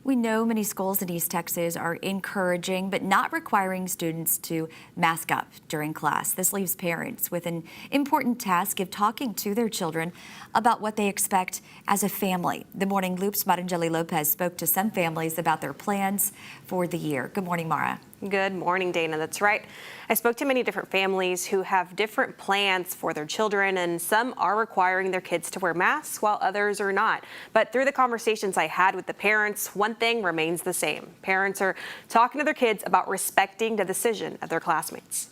We know many schools in East Texas are encouraging but not requiring students to mask up during class. This leaves parents with an important task of talking to their children about what they expect as a family. The Morning Loop's Marangeli Lopez spoke to some families about their plans for the year. Good morning, Mara. Good morning, Dana. That's right. I spoke to many different families who have different plans for their children, and some are requiring their kids to wear masks while others are not. But through the conversations I had with the parents, one thing remains the same. Parents are talking to their kids about respecting the decision of their classmates.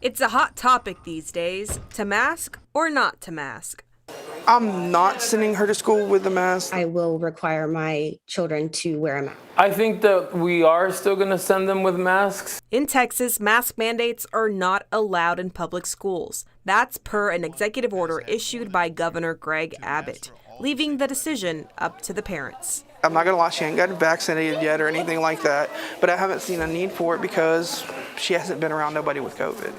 It's a hot topic these days, to mask or not to mask. I'm not sending her to school with a mask. I will require my children to wear a mask. I think that we are still going to send them with masks. In Texas, mask mandates are not allowed in public schools. That's per an executive order issued by Governor Greg Abbott, leaving the decision up to the parents. I'm not gonna lie, she ain't gotten vaccinated yet or anything like that, but I haven't seen a need for it because she hasn't been around nobody with COVID.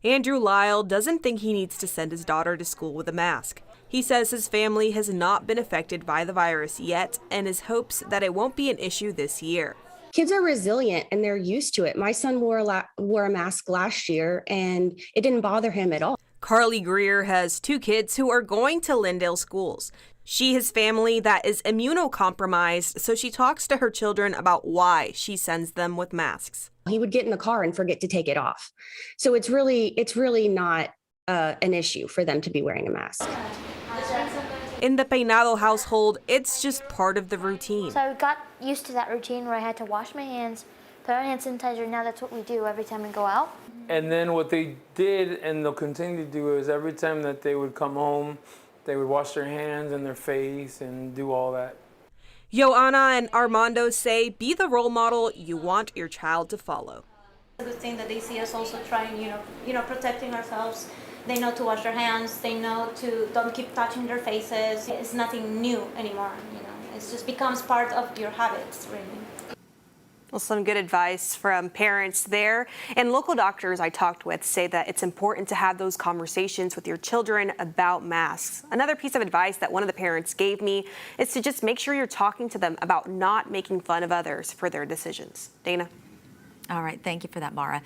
Andrew Lyle doesn't think he needs to send his daughter to school with a mask. He says his family has not been affected by the virus yet and his hopes that it won't be an issue this year. Kids are resilient and they're used to it. My son wore a mask last year and it didn't bother him at all. Carly Greer has 2 kids who are going to Lindale schools. She has family that is immunocompromised, so she talks to her children about why she sends them with masks. He would get in the car and forget to take it off. So it's really not an issue for them to be wearing a mask. In the Peinado household, it's just part of the routine. So I got used to that routine where I had to wash my hands, put on hand sanitizer. Now that's what we do every time we go out. And then what they did, and they'll continue to do, is every time that they would come home, they would wash their hands and their face and do all that. Joanna and Armando say be the role model you want your child to follow. It's a good thing that they see us also trying, protecting ourselves. They know to wash their hands. They know to don't keep touching their faces. It's nothing new anymore, It just becomes part of your habits, really. Well, some good advice from parents there. And local doctors I talked with say that it's important to have those conversations with your children about masks. Another piece of advice that one of the parents gave me is to just make sure you're talking to them about not making fun of others for their decisions. Dana? All right. Thank you for that, Mara.